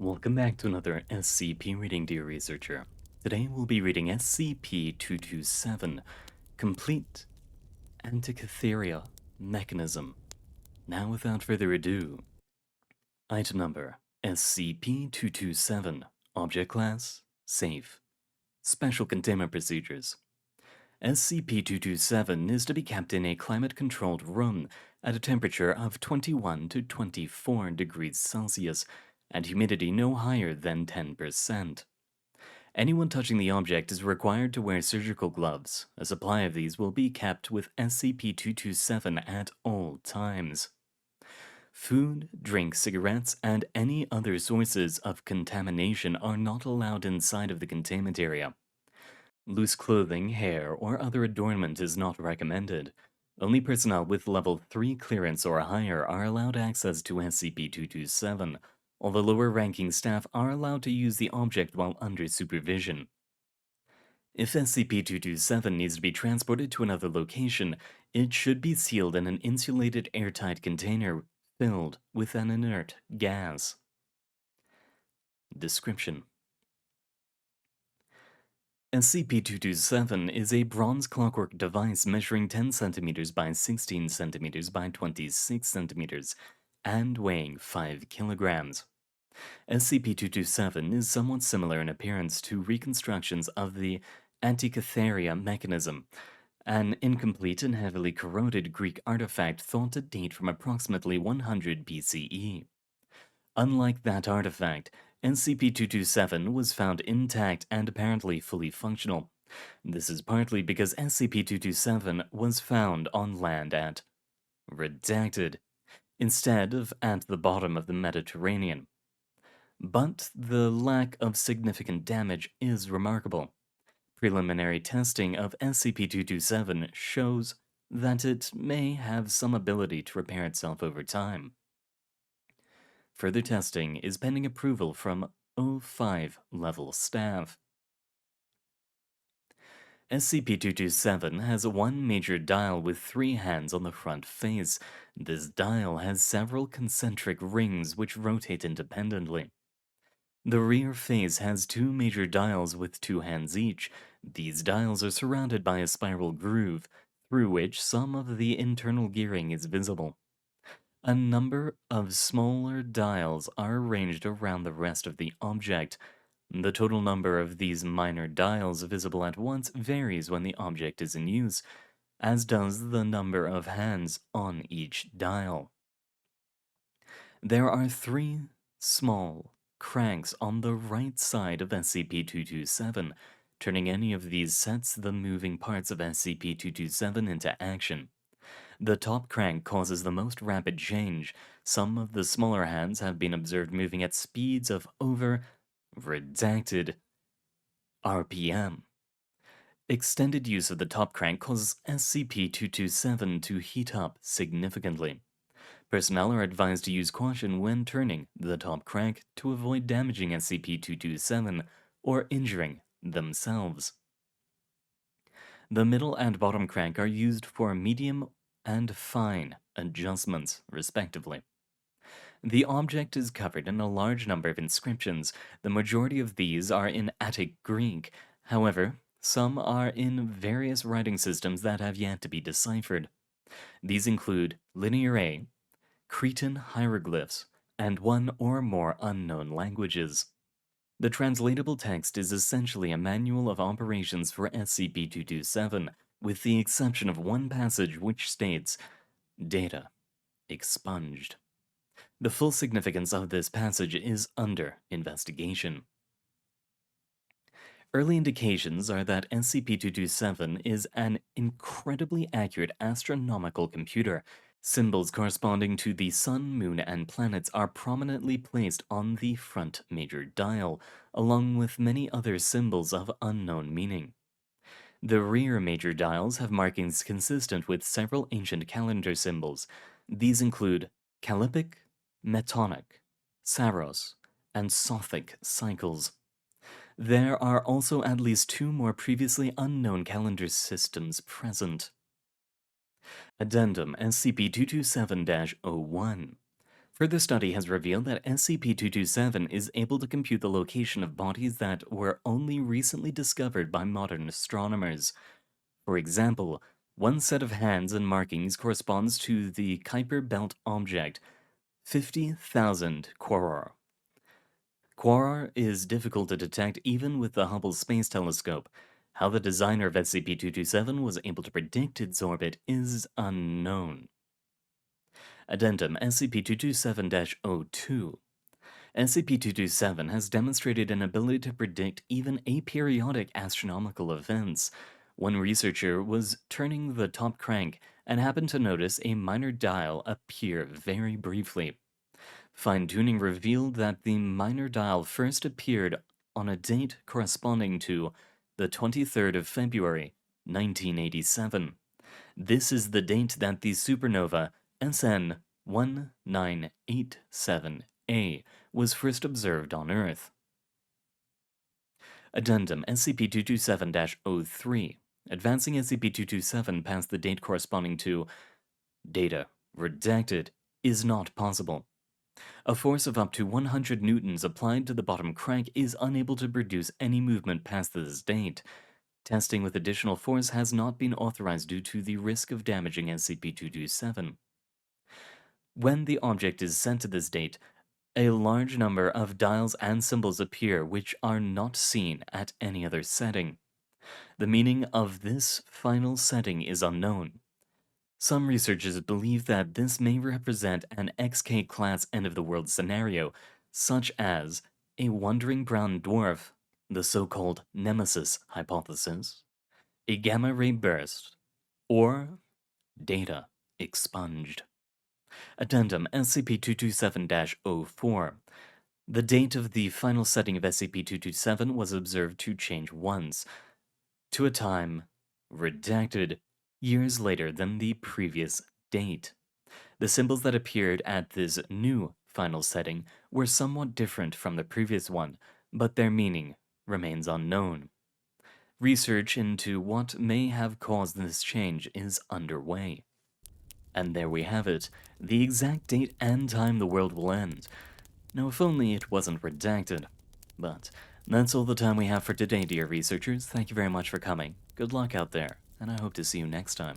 Welcome back to another SCP reading, dear researcher. Today we'll be reading SCP-227, Complete Antikythera Mechanism. Now without further ado, Item Number SCP-227, Object Class, Safe. Special Containment Procedures. SCP-227 is to be kept in a climate-controlled room at a temperature of 21 to 24 degrees Celsius and humidity no higher than 10%. Anyone touching the object is required to wear surgical gloves. A supply of these will be kept with SCP-227 at all times. Food, drink, cigarettes, and any other sources of contamination are not allowed inside of the containment area. Loose clothing, hair, or other adornment is not recommended. Only personnel with level 3 clearance or higher are allowed access to SCP-227, although lower-ranking staff are allowed to use the object while under supervision. If SCP-227 needs to be transported to another location, it should be sealed in an insulated airtight container filled with an inert gas. Description: SCP-227 is a bronze clockwork device measuring 10 cm by 16 cm by 26 cm and weighing 5 kilograms. SCP-227 is somewhat similar in appearance to reconstructions of the Antikythera mechanism, an incomplete and heavily corroded Greek artifact thought to date from approximately 100 BCE. Unlike that artifact, SCP-227 was found intact and apparently fully functional. This is partly because SCP-227 was found on land at Redacted, instead of at the bottom of the Mediterranean. But the lack of significant damage is remarkable. Preliminary testing of SCP-227 shows that it may have some ability to repair itself over time. Further testing is pending approval from O5 level staff. SCP-227 has one major dial with 3 hands on the front face. This dial has several concentric rings which rotate independently. The rear face has 2 major dials with 2 hands each. These dials are surrounded by a spiral groove, through which some of the internal gearing is visible. A number of smaller dials are arranged around the rest of the object. The total number of these minor dials visible at once varies when the object is in use, as does the number of hands on each dial. There are 3 small cranks on the right side of SCP-227. Turning any of these sets the moving parts of SCP-227 into action. The top crank causes the most rapid change. Some of the smaller hands have been observed moving at speeds of over redacted RPM. Extended use of the top crank causes SCP-227 to heat up significantly. Personnel are advised to use caution when turning the top crank to avoid damaging SCP-227 or injuring themselves. The middle and bottom crank are used for medium and fine adjustments, respectively. The object is covered in a large number of inscriptions. The majority of these are in Attic Greek. However, some are in various writing systems that have yet to be deciphered. These include Linear A, Cretan hieroglyphs, and 1 or more unknown languages. The translatable text is essentially a manual of operations for SCP-227, with the exception of one passage which states, "Data expunged." The full significance of this passage is under investigation. Early indications are that SCP-227 is an incredibly accurate astronomical computer. Symbols corresponding to the sun, moon, and planets are prominently placed on the front major dial, along with many other symbols of unknown meaning. The rear major dials have markings consistent with several ancient calendar symbols. These include Callippic, Metonic, Saros, and Sothic cycles. There are also at least 2 more previously unknown calendar systems present. Addendum SCP-227-01. Further study has revealed that SCP-227 is able to compute the location of bodies that were only recently discovered by modern astronomers. For example, one set of hands and markings corresponds to the Kuiper Belt object, 50,000 Quaoar. Quaoar is difficult to detect even with the Hubble Space Telescope. How the designer of SCP-227 was able to predict its orbit is unknown. Addendum SCP-227-02. SCP-227 has demonstrated an ability to predict even aperiodic astronomical events. One researcher was turning the top crank and happened to notice a minor dial appear very briefly. Fine-tuning revealed that the minor dial first appeared on a date corresponding to the 23rd of February, 1987. This is the date that the supernova SN 1987A was first observed on Earth. Addendum SCP-227-03. Advancing SCP-227 past the date corresponding to data redacted is not possible. A force of up to 100 newtons applied to the bottom crank is unable to produce any movement past this date. Testing with additional force has not been authorized due to the risk of damaging SCP-227. When the object is sent to this date, a large number of dials and symbols appear which are not seen at any other setting. The meaning of this final setting is unknown. Some researchers believe that this may represent an XK-class end-of-the-world scenario, such as a wandering brown dwarf, the so-called Nemesis hypothesis, a gamma-ray burst, or data expunged. Addendum SCP-227-04. The date of the final setting of SCP-227 was observed to change once, to a time redacted years later than the previous date. The symbols that appeared at this new final setting were somewhat different from the previous one, but their meaning remains unknown. Research into what may have caused this change is underway. And there we have it, the exact date and time the world will end. Now, if only it wasn't redacted. But that's all the time we have for today, dear researchers. Thank you very much for coming. Good luck out there, and I hope to see you next time.